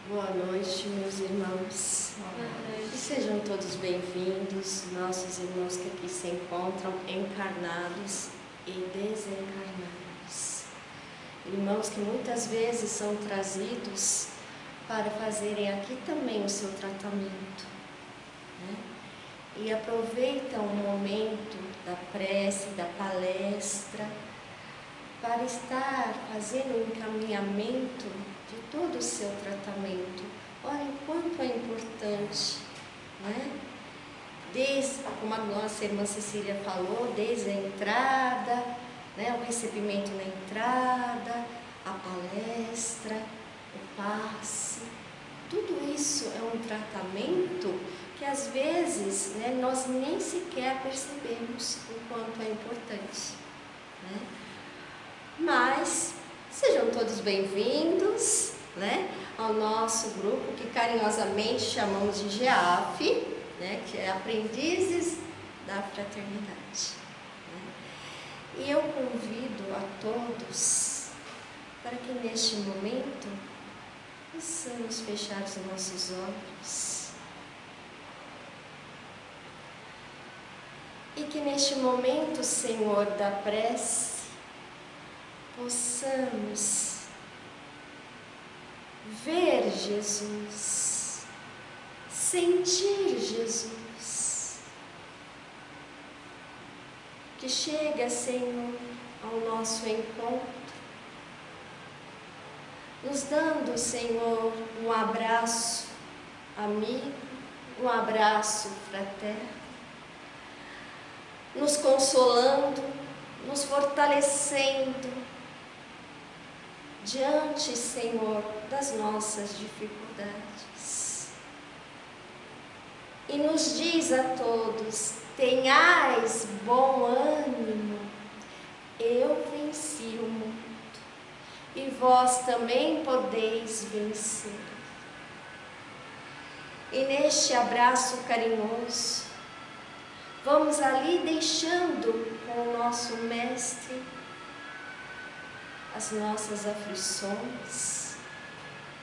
Boa noite, meus irmãos. E sejam todos bem-vindos, nossos irmãos que aqui se encontram, encarnados e desencarnados. Irmãos que muitas vezes são trazidos para fazerem aqui também o seu tratamento, né? E aproveitam o momento da prece, da palestra, para estar fazendo o encaminhamento de todo o seu tratamento. Olha o quanto é importante, né? Desde, como a nossa irmã Cecília falou, desde a entrada, né? O recebimento na entrada, a palestra, o passe, tudo isso é um tratamento que às vezes, né, nós nem sequer percebemos o quanto é importante, né? Mas sejam todos bem-vindos, né, ao nosso grupo que carinhosamente chamamos de GEAF, né, que é Aprendizes da Fraternidade, né? E eu convido a todos para que neste momento possamos fechar os nossos olhos e que neste momento, Senhor, da prece, possamos ver Jesus, sentir Jesus, que chega, Senhor, ao nosso encontro, nos dando, Senhor, um abraço amigo, um abraço fraterno, nos consolando, nos fortalecendo diante, Senhor, das nossas dificuldades. E nos diz a todos: tenhais bom ânimo, eu venci o mundo, e vós também podeis vencer. E neste abraço carinhoso, vamos ali deixando com o nosso Mestre as nossas aflições,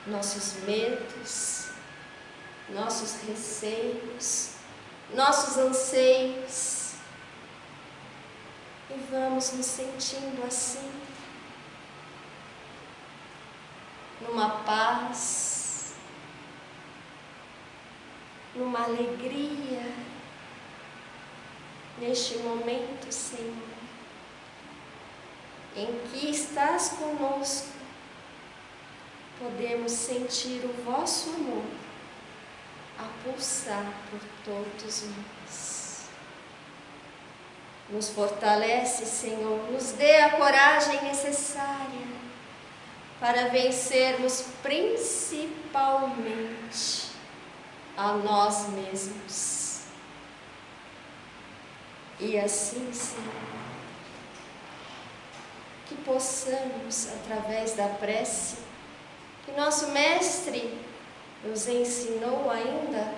nossos medos, nossos receios, nossos anseios, e vamos nos sentindo assim, numa paz, numa alegria, neste momento, Senhor, em que estás conosco, podemos sentir o vosso amor a pulsar por todos nós. Nos fortalece, Senhor, nos dê a coragem necessária para vencermos principalmente a nós mesmos. E assim, Senhor, que possamos, através da prece, que nosso Mestre nos ensinou ainda,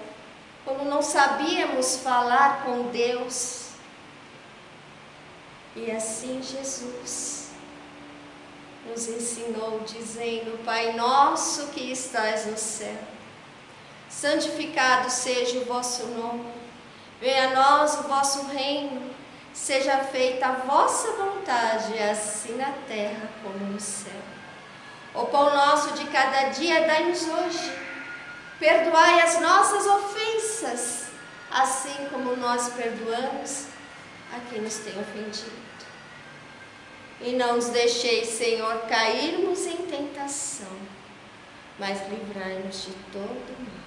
quando não sabíamos falar com Deus, e assim Jesus nos ensinou, dizendo: Pai nosso que estais no céu, santificado seja o vosso nome, venha a nós o vosso reino, seja feita a vossa vontade, assim na terra como no céu. O pão nosso de cada dia dai-nos hoje. Perdoai as nossas ofensas, assim como nós perdoamos a quem nos tem ofendido. E não nos deixeis, Senhor, cairmos em tentação, mas livrai-nos de todo mal.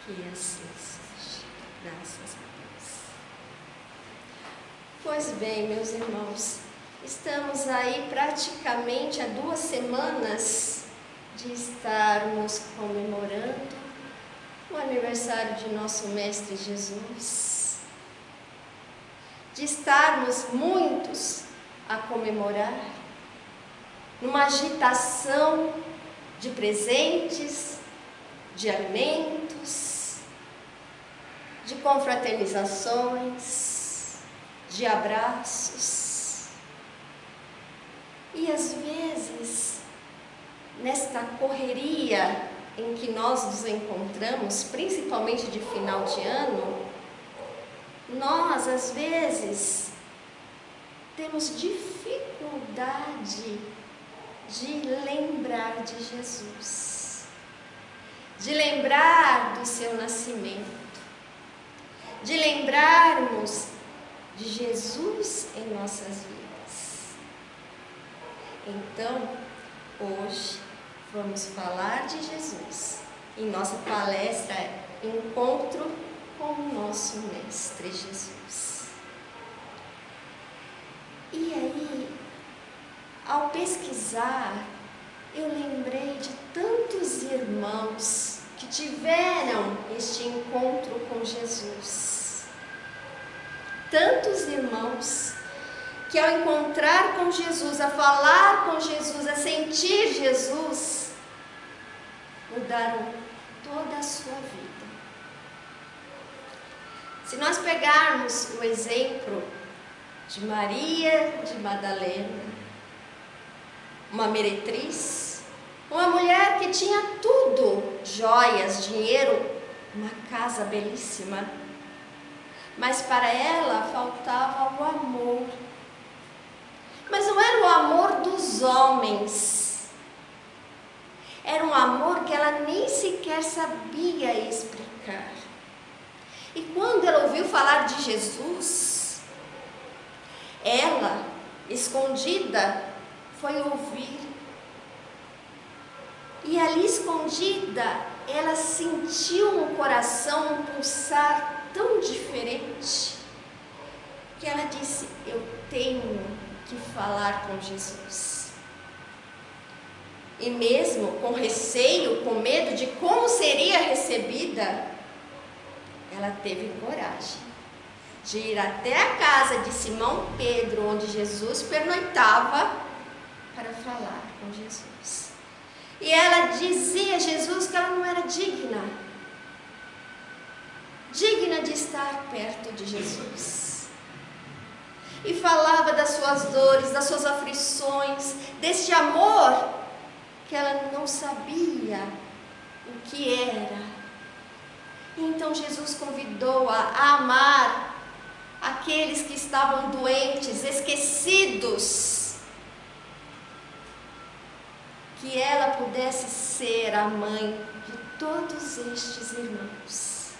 Que assim seja. Graças a Deus. Pois bem, meus irmãos, estamos aí praticamente há 2 semanas de estarmos comemorando o aniversário de nosso Mestre Jesus, de estarmos muitos a comemorar, numa agitação de presentes, de alimentos, de confraternizações, de abraços. E às vezes, nesta correria em que nós nos encontramos, principalmente de final de ano, nós às vezes temos dificuldade de lembrar de Jesus, de lembrar do seu nascimento, de lembrarmos de Jesus em nossas vidas. Então, hoje vamos falar de Jesus em nossa palestra Encontro com o nosso Mestre Jesus. E aí, ao pesquisar, eu lembrei de tantos irmãos que tiveram este encontro com Jesus. Tantos irmãos que ao encontrar com Jesus, a falar com Jesus, a sentir Jesus, mudaram toda a sua vida. Se nós pegarmos o exemplo de Maria de Madalena, uma meretriz, uma mulher que tinha tudo, joias, dinheiro, uma casa belíssima, mas para ela faltava o amor. Mas não era o amor dos homens, era um amor que ela nem sequer sabia explicar. E quando ela ouviu falar de Jesus, ela, escondida, foi ouvir. E ali escondida, ela sentiu um coração, um pulsar tão diferente, que ela disse: eu tenho que falar com Jesus. E mesmo com receio, com medo de como seria recebida, ela teve coragem de ir até a casa de Simão Pedro, onde Jesus pernoitava, para falar com Jesus. E ela dizia a Jesus que ela não era digna de estar perto de Jesus. E falava das suas dores, das suas aflições, deste amor que ela não sabia o que era. Então Jesus convidou-a a amar aqueles que estavam doentes, esquecidos, que ela pudesse ser a mãe de todos estes irmãos.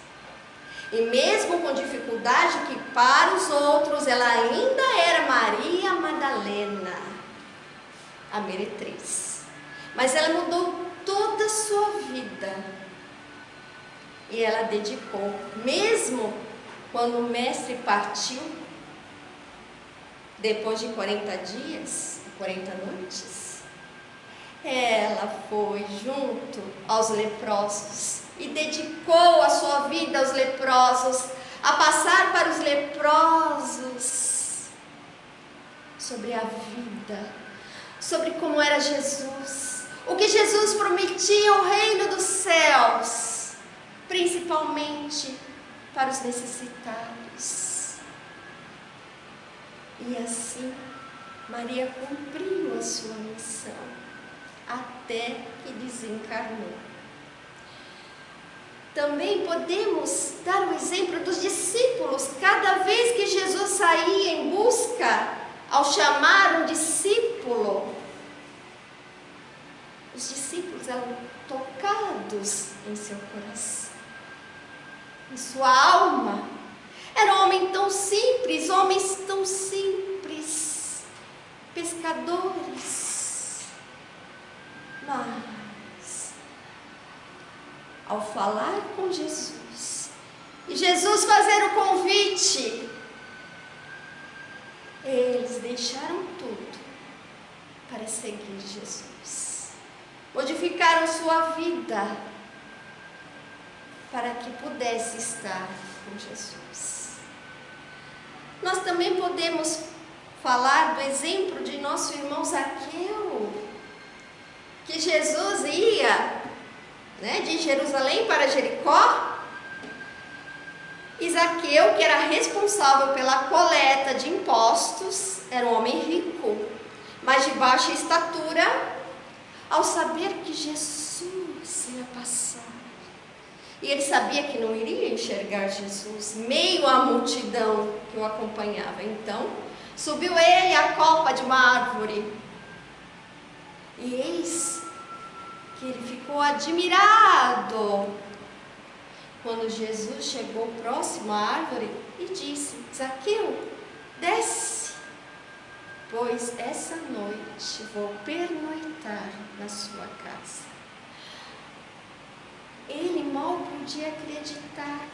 E mesmo com dificuldade que para os outros, ela ainda era Maria Madalena, a meretriz. Mas ela mudou toda a sua vida. E ela dedicou, mesmo quando o mestre partiu, depois de 40 dias, 40 noites, ela foi junto aos leprosos e dedicou a sua vida aos leprosos, a passar para os leprosos sobre a vida, sobre como era Jesus, o que Jesus prometia, o reino dos céus, principalmente para os necessitados. E assim, Maria cumpriu a sua missão, até que desencarnou. Também podemos dar o exemplo dos discípulos. Cada vez que Jesus saía em busca, ao chamar um discípulo, os discípulos eram tocados em seu coração, em sua alma. Era um homem tão simples, homens tão simples, pescadores. Mas, ao falar com Jesus, e Jesus fazer o convite, eles deixaram tudo para seguir Jesus. Modificaram sua vida para que pudesse estar com Jesus. Nós também podemos falar do exemplo de nosso irmão Zaqueu, que Jesus ia, de Jerusalém para Jericó, e Zaqueu, que era responsável pela coleta de impostos, era um homem rico, mas de baixa estatura, ao saber que Jesus ia passar. E ele sabia que não iria enxergar Jesus, meio à multidão que o acompanhava. Então, subiu ele à copa de uma árvore. E eis que ele ficou admirado quando Jesus chegou próximo à árvore e disse: Zaqueu, desce, pois essa noite vou pernoitar na sua casa. Ele mal podia acreditar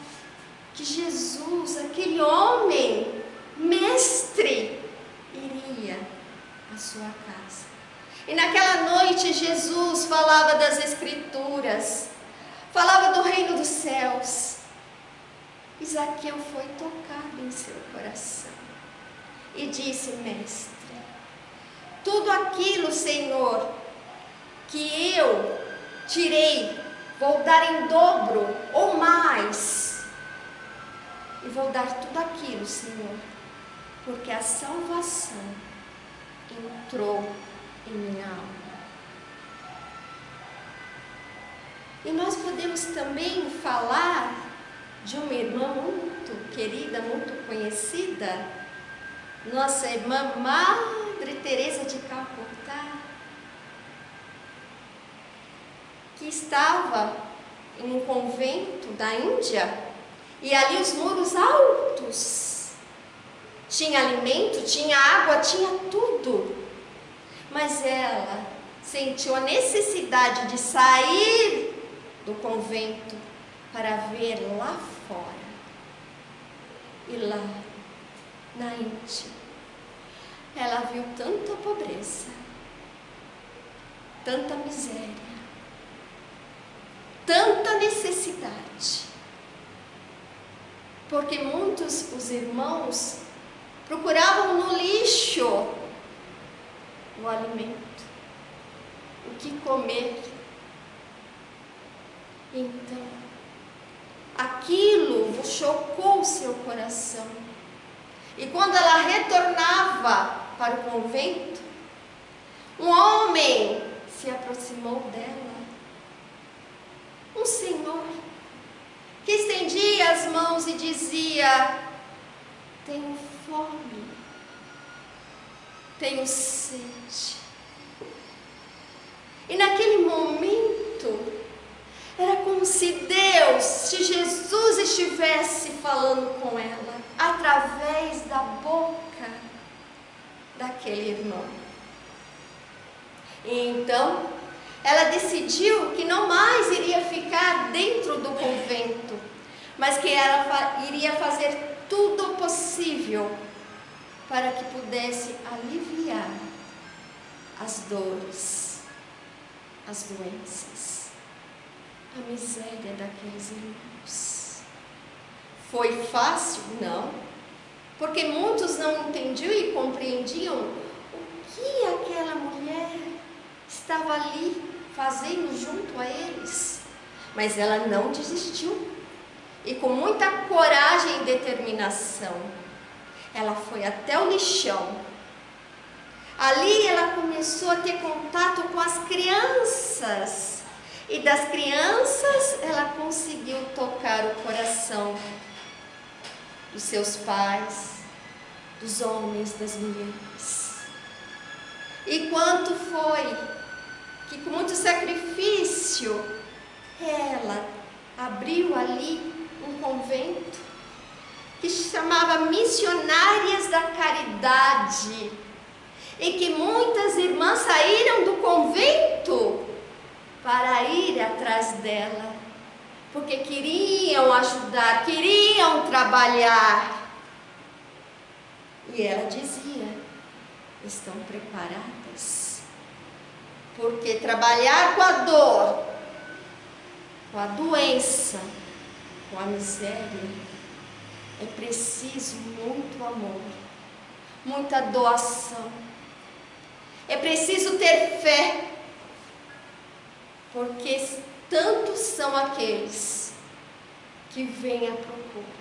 que Jesus, aquele homem, mestre, iria à sua casa. E naquela noite Jesus falava das Escrituras, falava do reino dos céus. E Zaqueu foi tocado em seu coração e disse: Mestre, tudo aquilo, Senhor, que eu tirei, vou dar em dobro ou mais. E vou dar tudo aquilo, Senhor, porque a salvação entrou em minha alma. E nós podemos também falar de uma irmã muito querida, muito conhecida, nossa irmã Madre Teresa de Calcutá, que estava em um convento da Índia, e ali os muros altos, tinha alimento, tinha água, tinha tudo, mas ela sentiu a necessidade de sair do convento para ver lá fora. E lá, na Índia, ela viu tanta pobreza, tanta miséria, tanta necessidade, porque muitos os irmãos procuravam no lixo o alimento, o que comer. Então, aquilo chocou seu coração. E quando ela retornava para o convento, um homem se aproximou dela. Um senhor que estendia as mãos e dizia: tenho fome, tenho sede. E naquele momento, era como se Deus, se Jesus estivesse falando com ela, através da boca daquele irmão. E então, ela decidiu que não mais iria ficar dentro do convento, mas que ela iria fazer tudo o possível para que pudesse aliviar as dores, as doenças, a miséria daqueles irmãos. Foi fácil? Não, porque muitos não entendiam e compreendiam o que aquela mulher estava ali fazendo junto a eles. Mas ela não desistiu, e com muita coragem e determinação, ela foi até o lixão. Ali ela começou a ter contato com as crianças, e das crianças ela conseguiu tocar o coração dos seus pais, dos homens, das mulheres. E quanto foi que com muito sacrifício ela abriu ali um convento que se chamava Missionárias da Caridade, e que muitas irmãs saíram do convento para ir atrás dela, porque queriam ajudar, queriam trabalhar. E ela dizia: estão preparadas? Porque trabalhar com a dor, com a doença, com a miséria, é preciso muito amor, muita doação. É preciso ter fé, porque tantos são aqueles que vêm à procura.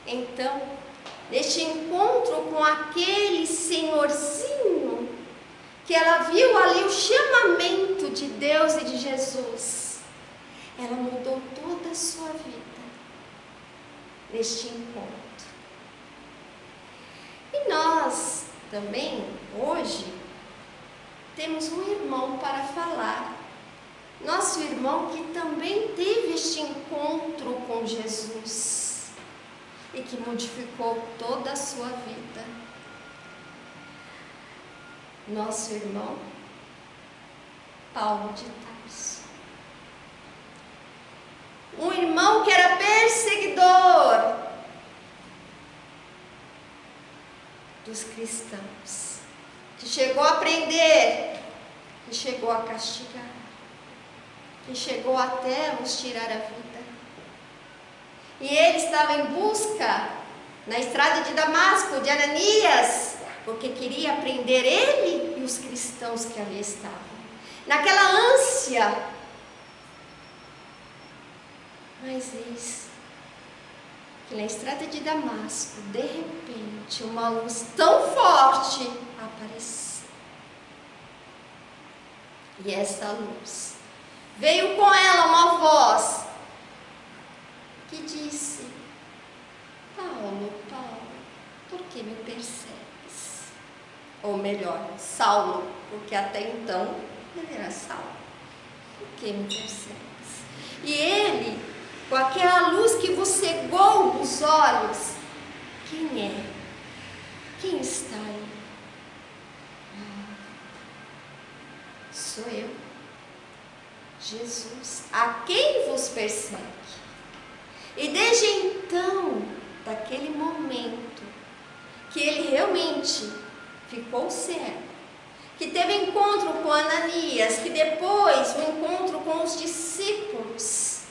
Então, neste encontro com aquele senhorzinho, que ela viu ali o chamamento de Jesus, ela mudou toda a sua vida neste encontro. E nós também, hoje, temos um irmão para falar. Nosso irmão que também teve este encontro com Jesus e que modificou toda a sua vida. Nosso irmão Paulo de Tarso. Um irmão que era perseguidor dos cristãos, que chegou a prender, que chegou a castigar, que chegou até os tirar a vida. E ele estava em busca, na estrada de Damasco, de Ananias, porque queria prender ele e os cristãos que ali estavam. Naquela ânsia. Mas eis que na estrada de Damasco, de repente, uma luz tão forte apareceu. E essa luz veio com ela uma voz que disse: Paulo, Paulo, por que me persegues? Ou melhor, Saulo, porque até então ele era Saulo. Por que me persegues? E ele, com aquela luz que vos cegou os olhos, quem é? Quem está aí? Sou eu, Jesus, a quem vos persegue. E desde então, daquele momento, que ele realmente ficou cego, que teve encontro com Ananias, que depois o encontro com os discípulos,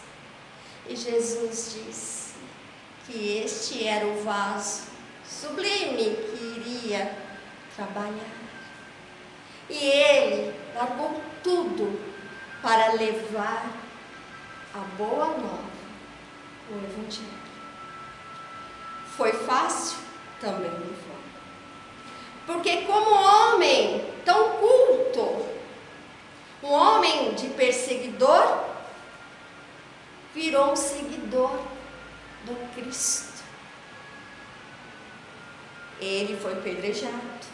e Jesus disse que este era o vaso sublime que iria trabalhar. E ele largou tudo para levar a boa nova, o Evangelho. Foi fácil? Também não foi. Porque como homem tão culto, um homem de perseguidor, virou um seguidor do Cristo. Ele foi apedrejado.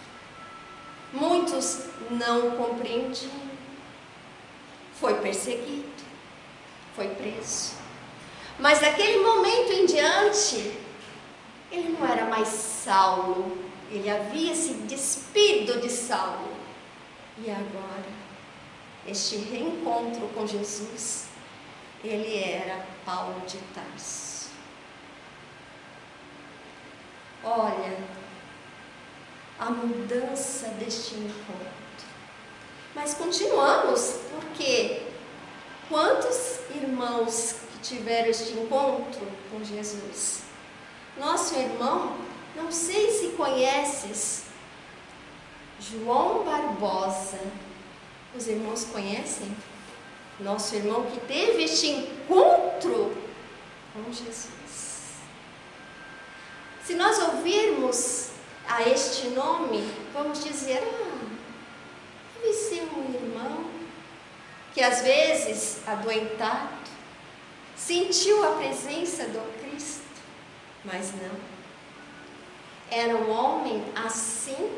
Muitos não o compreendiam. Foi perseguido. Foi preso. Mas daquele momento em diante, ele não era mais Saulo. Ele havia se despido de Saulo. E agora, este reencontro com Jesus, ele era Paulo de Tarso. Olha a mudança deste encontro. Mas continuamos, porque quantos irmãos que tiveram este encontro com Jesus? Nosso irmão, não sei se conheces, João Barbosa. Os irmãos conhecem? Nosso irmão que teve este encontro com Jesus. Se nós ouvirmos a este nome, vamos dizer: deve ser um irmão que às vezes, adoentado, sentiu a presença do Cristo, mas não. Era um homem assim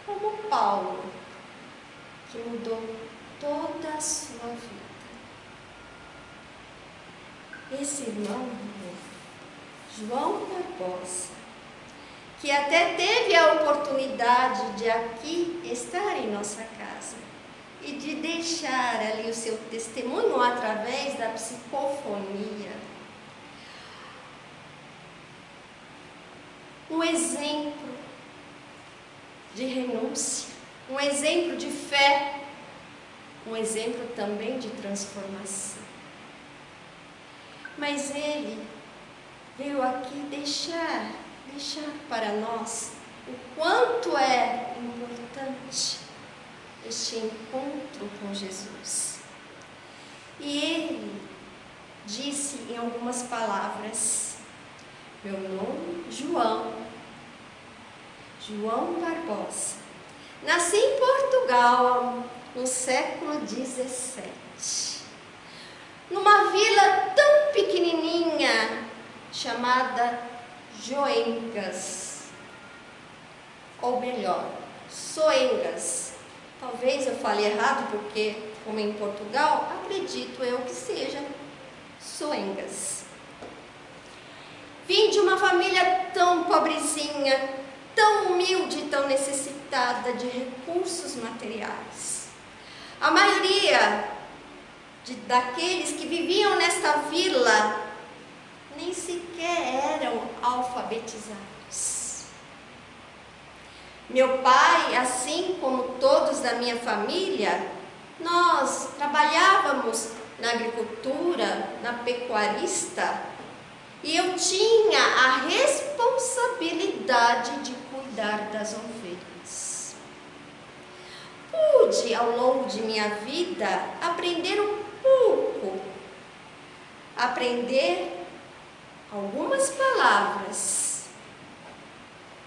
como Paulo, que mudou toda a sua vida. Esse irmão, João Barbosa, que até teve a oportunidade de aqui estar em nossa casa e de deixar ali o seu testemunho através da psicofonia. Um exemplo de renúncia, um exemplo de fé, um exemplo também de transformação. Mas ele veio aqui deixar para nós o quanto é importante este encontro com Jesus. E ele disse em algumas palavras: meu nome é João Barbosa. Nasci em Portugal no século XVII, numa vila tão pequenininha chamada Joengas, ou melhor, Soengas. Talvez eu fale errado porque, como em Portugal, acredito eu que seja Soengas. Vim de uma família tão pobrezinha, tão humilde e tão necessitada de recursos materiais. A maioria daqueles que viviam nesta vila nem sequer eram alfabetizados. Meu pai, assim como todos da minha família, nós trabalhávamos na agricultura, na pecuarista, e eu tinha a responsabilidade de cuidar das ovelhas. Pude, ao longo de minha vida, aprender um pouco, aprender algumas palavras,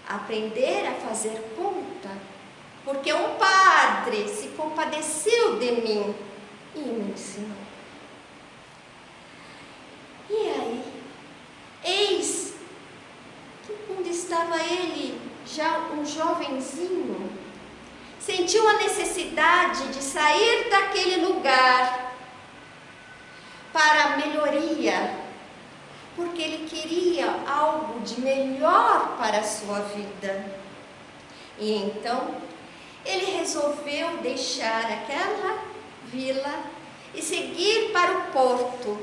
aprender a fazer conta, porque um padre se compadeceu de mim e me ensinou. E aí, eis que quando estava ele, já um jovenzinho, sentiu a necessidade de sair daquele lugar para a melhoria, porque ele queria algo de melhor para a sua vida. E então, ele resolveu deixar aquela vila e seguir para o porto,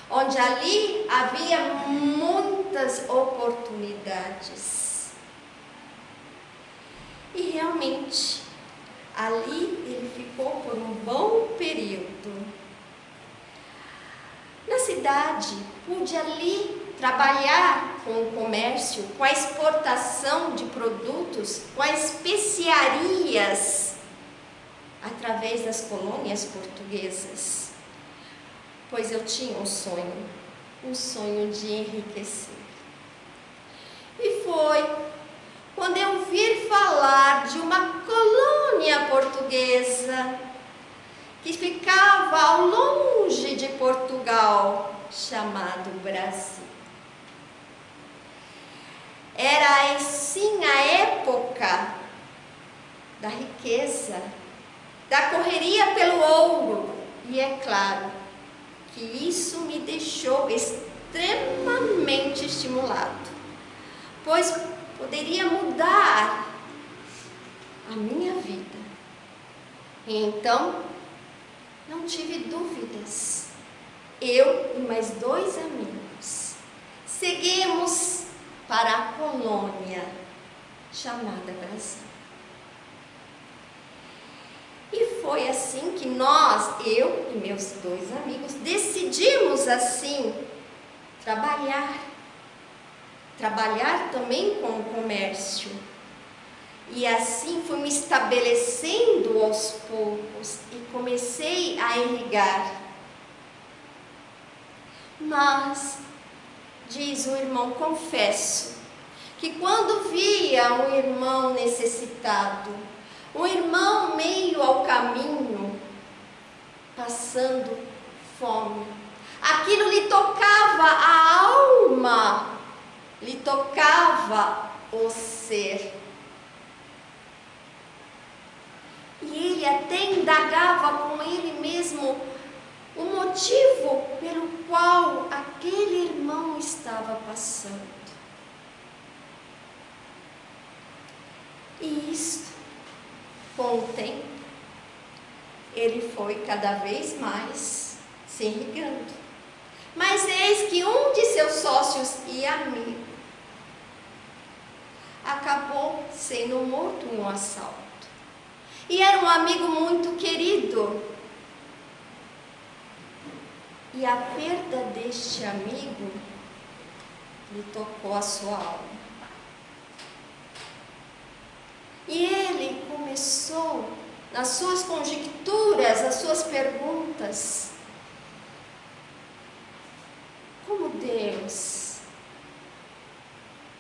onde ali havia muitas oportunidades. E realmente, ali ele ficou por um bom período. Na cidade, pude ali trabalhar com o comércio, com a exportação de produtos, com as especiarias, através das colônias portuguesas. Pois eu tinha um sonho de enriquecer. E foi quando eu ouvi falar de uma colônia portuguesa que ficava ao longe de Portugal, chamado Brasil. Era sim a época da riqueza, da correria pelo ouro, e é claro que isso me deixou extremamente estimulado, pois poderia mudar a minha vida. E então, não tive dúvidas. Eu e mais 2 amigos seguimos para a colônia chamada Brasil. E foi assim que nós, eu e meus 2 amigos, decidimos assim trabalhar também com o comércio. E assim fui me estabelecendo aos poucos e comecei a irrigar. Mas, diz o irmão, confesso que quando via um irmão necessitado, um irmão meio ao caminho, passando fome, aquilo lhe tocava a alma, lhe tocava o ser. E ele até indagava com ele mesmo o motivo pelo qual aquele irmão estava passando. E isto, com o tempo, ele foi cada vez mais se irrigando. Mas eis que um de seus sócios e amigo acabou sendo morto em um assalto. E era um amigo muito querido. E a perda deste amigo lhe tocou a sua alma. E ele começou, nas suas conjecturas, as suas perguntas, como Deus,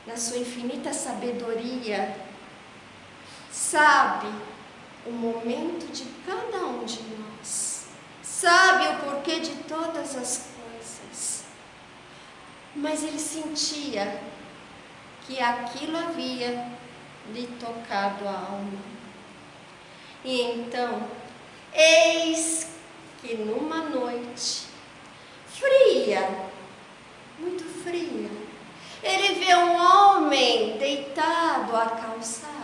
na sua infinita sabedoria, sabe o momento de cada um de nós, sabe o porquê de todas as coisas, mas ele sentia que aquilo havia lhe tocado a alma. E então, eis que numa noite fria, muito fria, ele vê um homem deitado à calçada,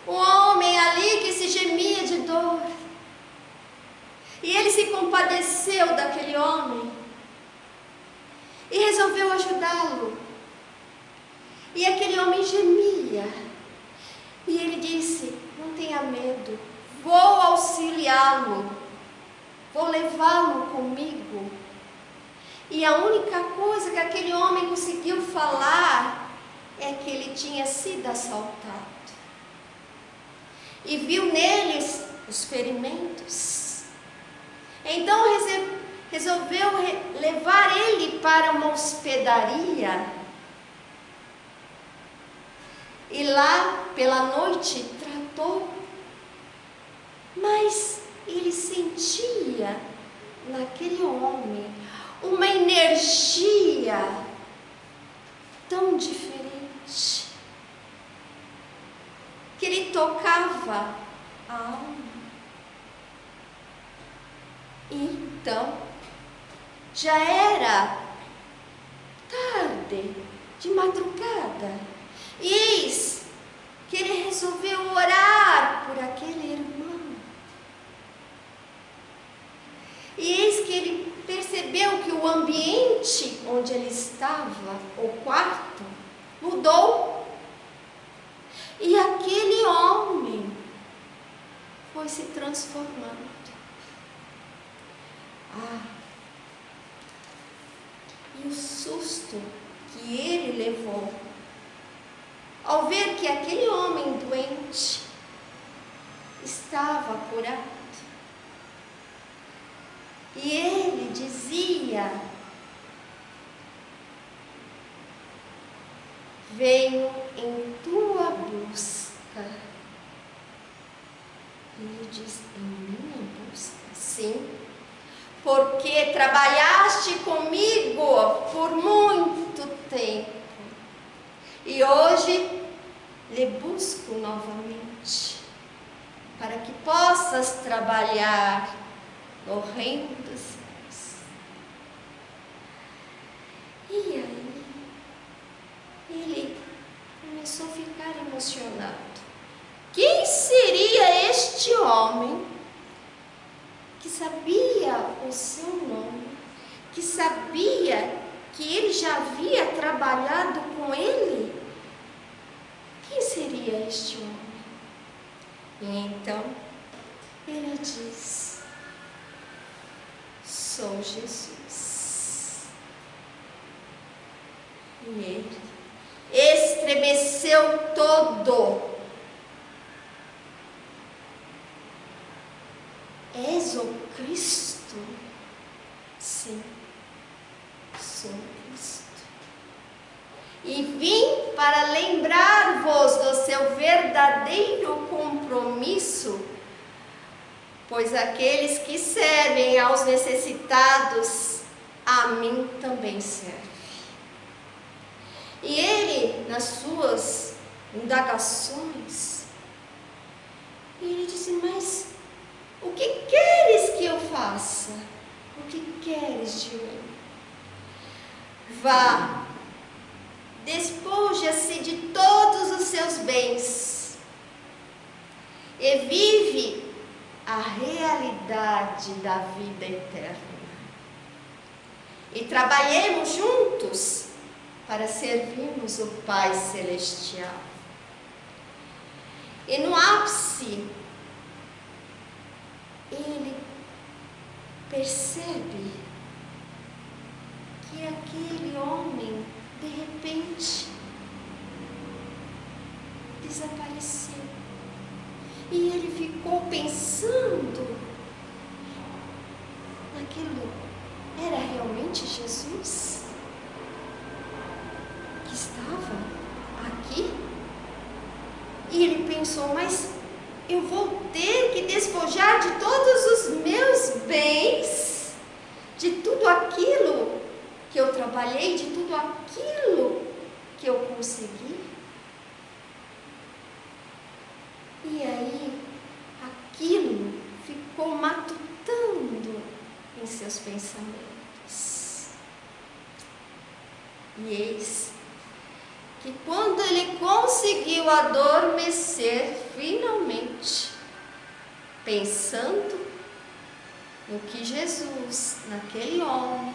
um homem ali que se gemia de dor, e ele se compadeceu daquele homem e resolveu ajudá-lo. E aquele homem gemia, e ele disse: não tenha medo, vou auxiliá-lo, vou levá-lo comigo. E a única coisa que aquele homem conseguiu falar é que ele tinha sido assaltado. E viu neles os ferimentos. Então resolveu levar ele para uma hospedaria. E lá, pela noite, tratou. Mas ele sentia naquele homem uma energia tão diferente, que ele tocava a alma. Então, já era tarde, de madrugada, e eis que ele resolveu orar por aquele irmão. E eis que ele percebeu que o ambiente onde ele estava, o quarto, mudou. E aquele homem foi se transformando. E o susto que ele levou ao ver que aquele homem doente estava curado. E ele dizia: venho em tua busca. Ele diz: em minha busca? Sim, porque trabalhaste comigo por muito tempo, e hoje lhe busco novamente, para que possas trabalhar no reino dos céus. E aí, ele começou a ficar emocionado. Quem seria este homem que sabia o seu nome, que sabia que ele já havia trabalhado com ele? Quem seria este homem? E então, ele diz: sou Jesus. E ele estremeceu todo. És o Cristo? Sim, sou Cristo. E vim para lembrar-vos do seu verdadeiro compromisso, pois aqueles que servem aos necessitados, a mim também servem. E ele, nas suas indagações, ele disse: mas o que queres que eu faça? O que queres de mim? Vá, despoja-se de todos os seus bens e vive a realidade da vida eterna. E trabalhemos juntos para servirmos o Pai Celestial. E no ápice, ele percebe que aquele homem, de repente, desapareceu. E ele ficou pensando naquilo. Era realmente Jesus que estava aqui? E ele pensou: mas eu vou ter que despojar de todos os meus bens, de tudo aquilo que eu trabalhei, de tudo aquilo que eu consegui. E aí, aquilo ficou matutando em seus pensamentos. E eis que quando ele conseguiu adormecer finalmente, pensando no que Jesus, naquele homem,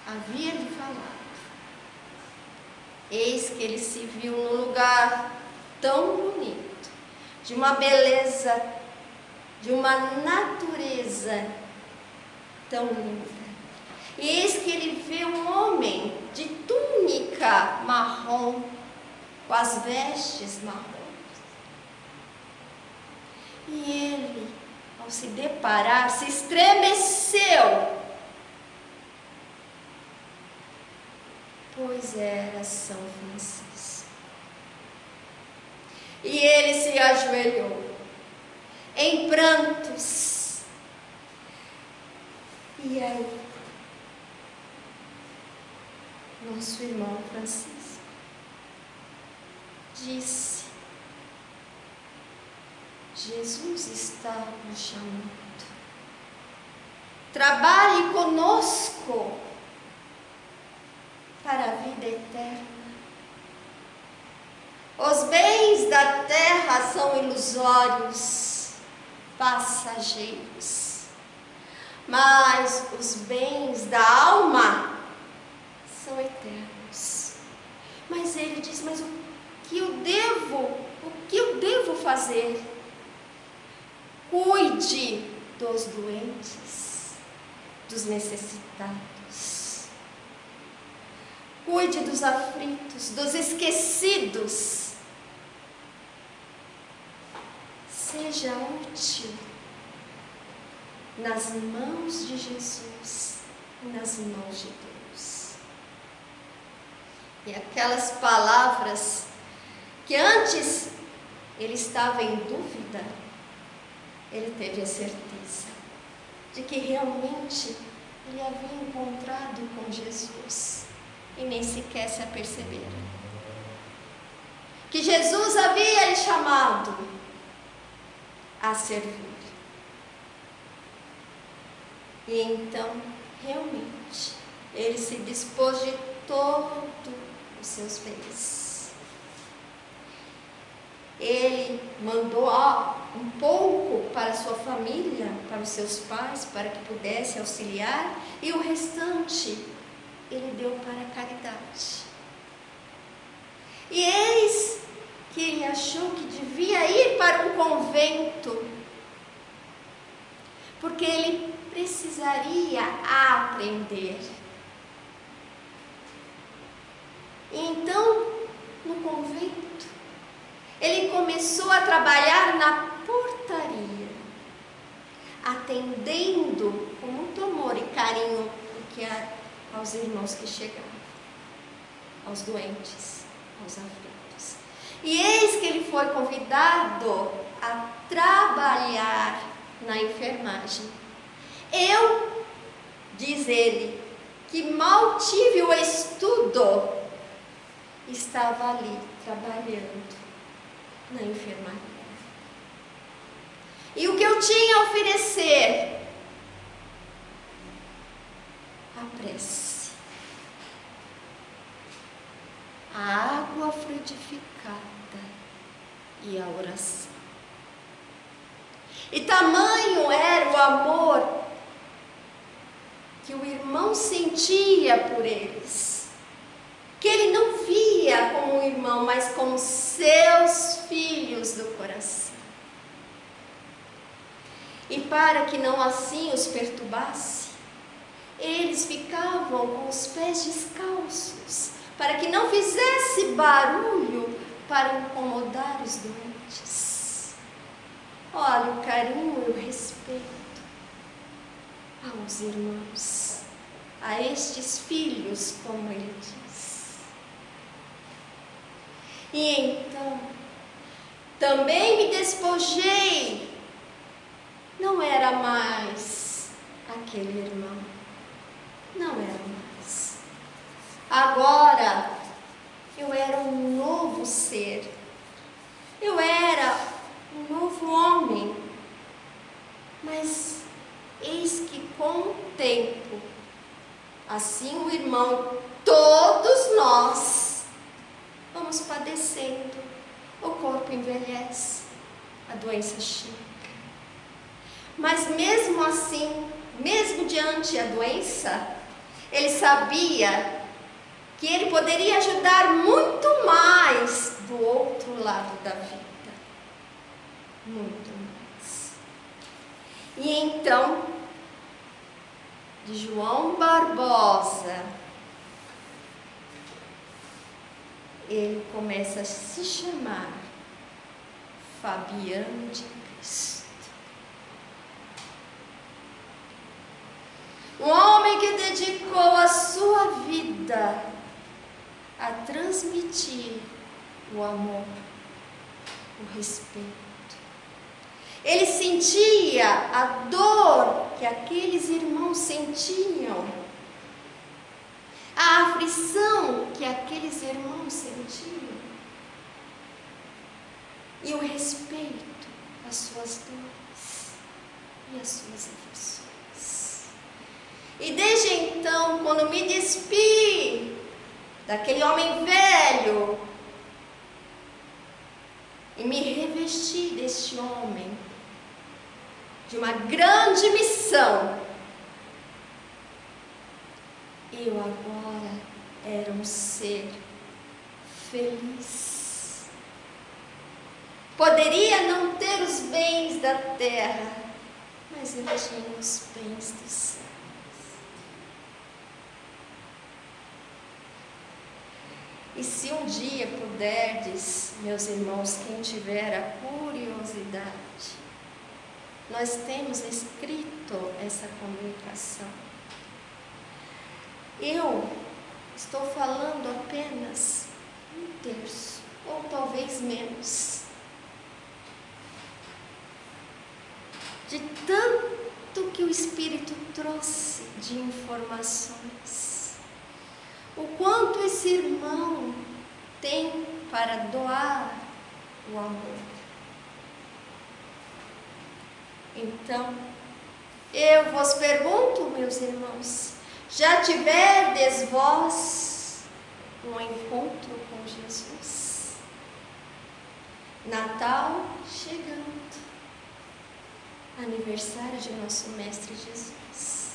havia lhe falado, eis que ele se viu num lugar tão bonito, de uma beleza, de uma natureza tão linda. E eis que ele vê um homem de túnica marrom, com as vestes marrons. E ele, ao se deparar, se estremeceu, pois era São Francisco. E ele se ajoelhou, em prantos. E aí, nosso irmão Francisco disse: Jesus está nos chamando. Trabalhe conosco para a vida eterna. Os bens da terra são ilusórios, passageiros, mas os bens da alma são eternos. Mas ele diz: mas o que eu devo fazer? Cuide dos doentes, dos necessitados. Cuide dos aflitos, dos esquecidos. Seja útil nas mãos de Jesus e nas mãos de Deus. E aquelas palavras que antes ele estava em dúvida, ele teve a certeza de que realmente ele havia encontrado com Jesus e nem sequer se apercebera. Que Jesus havia lhe chamado a servir. E então, realmente, ele se dispôs de todos os seus bens. Ele mandou um pouco para sua família, para os seus pais, para que pudesse auxiliar, e o restante ele deu para a caridade. E eis que ele achou que devia ir para um convento, porque ele precisaria aprender. E então, no convento, ele começou a trabalhar na portaria, atendendo com muito amor e carinho aos irmãos que chegavam, aos doentes, aos aflitos. E eis que ele foi convidado a trabalhar na enfermagem. Eu, diz ele, que mal tive o estudo, estava ali trabalhando na enfermaria. E o que eu tinha a oferecer? A prece, a água frutificada e a oração. E tamanho era o amor que o irmão sentia por eles, que ele não via como um irmão, mas como seus filhos do coração. E para que não assim os perturbasse, eles ficavam com os pés descalços, para que não fizesse barulho para incomodar os doentes. Olha o carinho e o respeito aos irmãos, a estes filhos, como ele diz. E então, Também me despojei. Não era mais aquele irmão. Não era mais. Agora eu era um novo ser. Eu era um novo homem. Mas eis que com o tempo, assim o irmão, todos nós vamos padecendo. O corpo envelhece, a doença chega. Mas mesmo assim, mesmo diante da doença, ele sabia que ele poderia ajudar muito mais do outro lado da vida. Muito mais. E então, de João Barbosa, ele começa a se chamar Fabiano de Cristo. Um homem que dedicou a sua vida a transmitir o amor, o respeito. Ele sentia a dor que aqueles irmãos sentiam, a aflição que aqueles irmãos sentiam e o respeito às suas dores e às suas aflições. E desde então, quando me despi daquele homem velho e me revesti deste homem, de uma grande missão, eu agora era um ser feliz. Poderia não ter os bens da terra, mas eu tinha os bens do céu. E se um dia puderdes, meus irmãos, quem tiver a curiosidade, nós temos escrito essa comunicação. Eu estou falando apenas um terço, ou talvez menos, de tanto que o Espírito trouxe de informações. O quanto esse irmão tem para doar o amor. Então, eu vos pergunto, meus irmãos, já tiverdes vós um encontro com Jesus? Natal chegando, aniversário de nosso Mestre Jesus.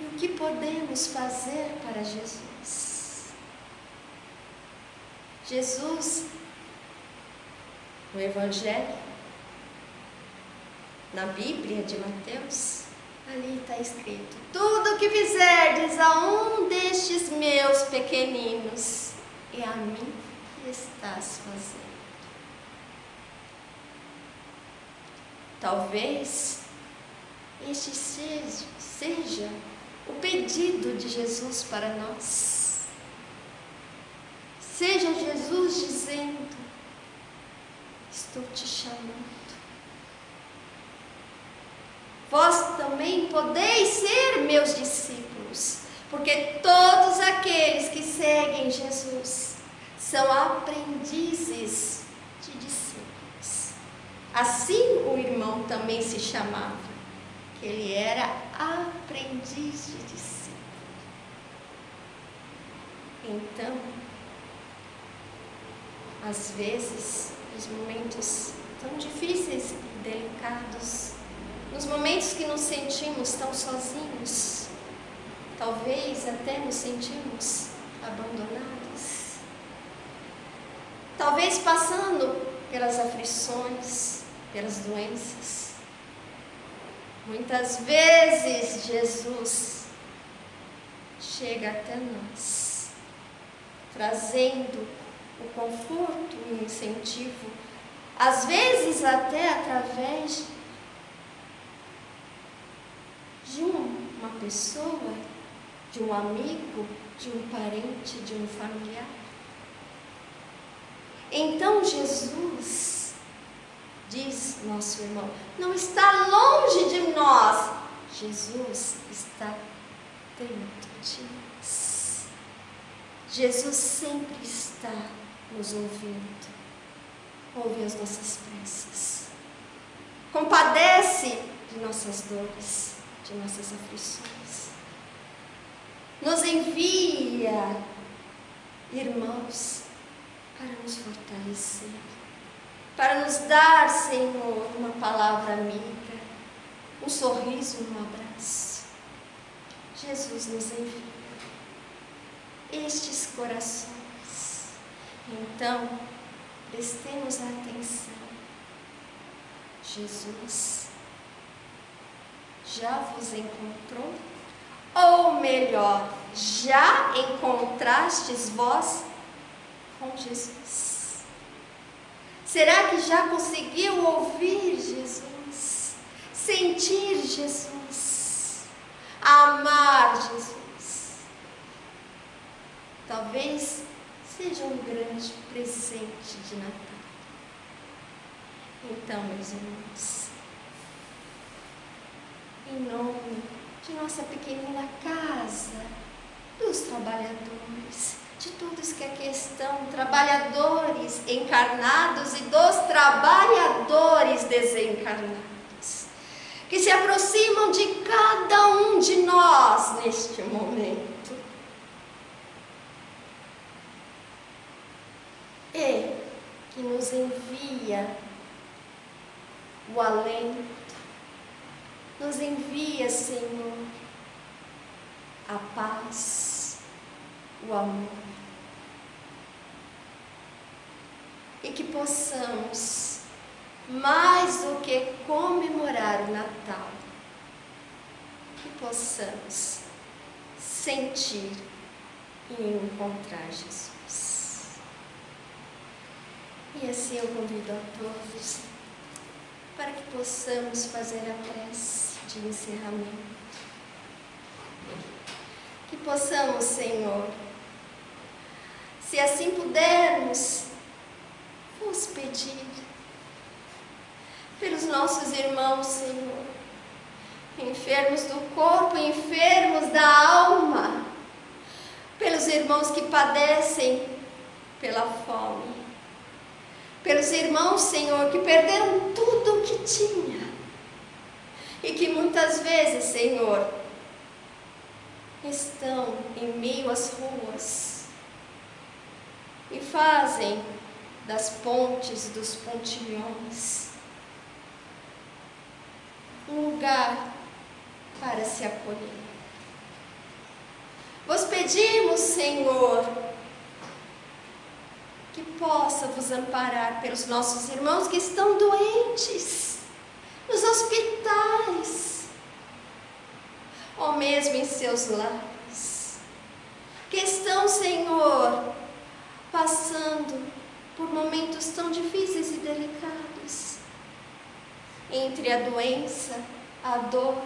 E o que podemos fazer para Jesus? Jesus, no Evangelho, na Bíblia de Mateus, ali está escrito: tudo o que fizerdes a um destes meus pequeninos, é a mim que estás fazendo. Talvez este seja o pedido de Jesus para nós. Seja Jesus dizendo: estou te chamando. Vós também podeis ser meus discípulos, porque todos aqueles que seguem Jesus são aprendizes de discípulos. Assim o irmão também se chamava, que ele era aprendiz de discípulo. Então, às vezes, nos momentos tão difíceis e delicados, nos momentos que nos sentimos tão sozinhos, talvez até nos sentimos abandonados, talvez passando pelas aflições, pelas doenças, muitas vezes Jesus chega até nós, trazendo o conforto e o incentivo, às vezes até através de uma pessoa, de um amigo, de um parente, de um familiar. Então Jesus, diz nosso irmão, não está longe de nós. Jesus está dentro de nós. Jesus sempre está nos ouvindo. Ouve as nossas preces. Compadece de nossas dores, de nossas aflições. Nos envia irmãos para nos fortalecer, para nos dar, Senhor, uma palavra amiga, um sorriso, um abraço. Jesus nos envia estes corações. Então, prestemos atenção. Jesus já vos encontrou? Ou melhor, já encontrastes vós com Jesus? Será que já conseguiu ouvir Jesus? Sentir Jesus? Amar Jesus? Talvez seja um grande presente de Natal. Então, meus irmãos, em nome de nossa pequenina casa, dos trabalhadores, de todos que aqui estão, trabalhadores encarnados e dos trabalhadores desencarnados, que se aproximam de cada um de nós neste momento. E que nos envia o alento, nos envia, Senhor, a paz, o amor. E que possamos, mais do que comemorar o Natal, que possamos sentir e encontrar Jesus. E assim eu convido a todos para que possamos fazer a prece de encerramento. Que possamos, Senhor, se assim pudermos, vos pedir pelos nossos irmãos, Senhor, enfermos do corpo, enfermos da alma, pelos irmãos que padecem pela fome, pelos irmãos, Senhor, que perderam tudo o que tinha e que muitas vezes, Senhor, estão em meio às ruas e fazem das pontes, dos pontilhões, um lugar para se acolher. Vos pedimos, Senhor, que possa vos amparar pelos nossos irmãos que estão doentes, nos hospitais, ou mesmo em seus lares, que estão, Senhor, passando por momentos tão difíceis e delicados, entre a doença, a dor,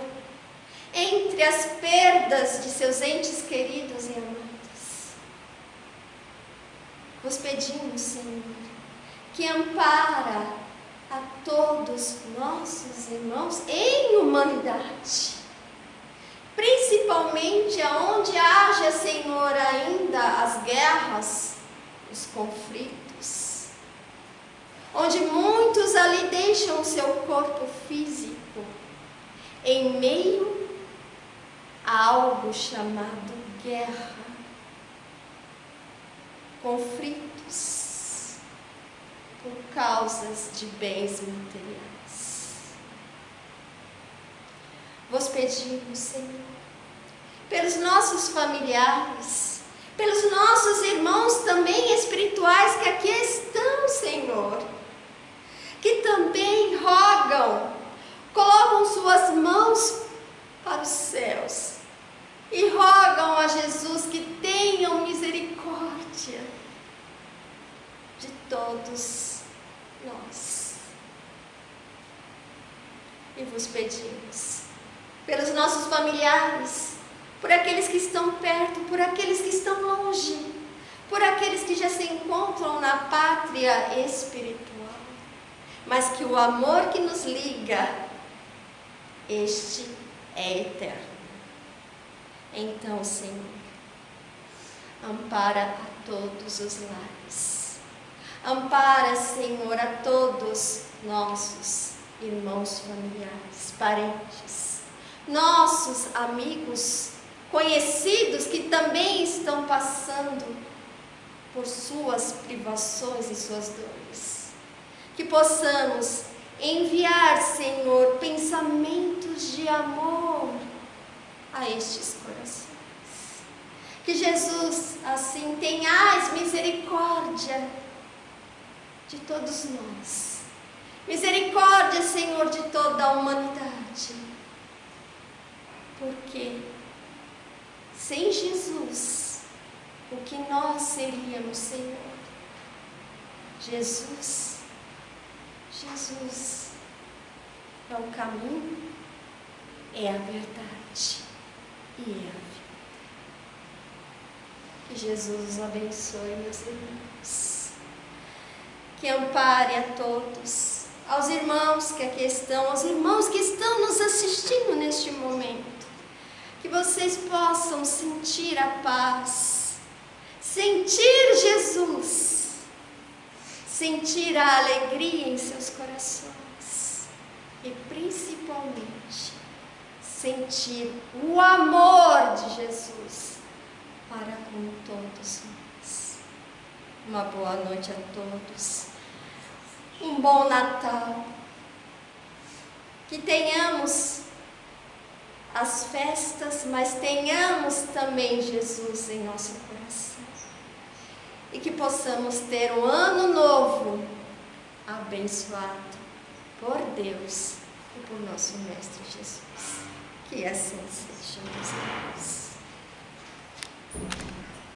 entre as perdas de seus entes queridos e amados. Vos pedimos, Senhor, que ampara a todos nossos irmãos em humanidade, principalmente aonde haja, Senhor, ainda as guerras, os conflitos, onde muitos ali deixam o seu corpo físico em meio a algo chamado guerra, conflitos por causas de bens materiais. Vos pedimos, Senhor, pelos nossos familiares, pelos nossos irmãos também espirituais que aqui estão, Senhor, que também rogam, colocam suas mãos para os céus e rogam a Jesus que tenham misericórdia de todos nós. E vos pedimos pelos nossos familiares, por aqueles que estão perto, por aqueles que estão longe, por aqueles que já se encontram na pátria espiritual, mas que o amor que nos liga, este é eterno. Então, Senhor, ampara a todos os lares. Ampara, Senhor, a todos nossos irmãos familiares, parentes, nossos amigos, conhecidos que também estão passando por suas privações e suas dores. Que possamos enviar, Senhor, pensamentos de amor a estes corações. Que Jesus, assim, tenhais misericórdia de todos nós. Misericórdia, Senhor, de toda a humanidade. Porque sem Jesus, o que nós seríamos, Senhor? Jesus é o caminho, é a verdade e é a vida. Que Jesus os abençoe, meus irmãos. Que ampare a todos, aos irmãos que aqui estão, aos irmãos que estão nos assistindo neste momento. Que vocês possam sentir a paz, sentir Jesus, sentir a alegria em seus corações e principalmente sentir o amor de Jesus para com todos nós. Uma boa noite a todos, um bom Natal, que tenhamos as festas, mas tenhamos também Jesus em nosso coração. E que possamos ter um ano novo abençoado por Deus e por nosso Mestre Jesus. Que assim seja, meus irmãos.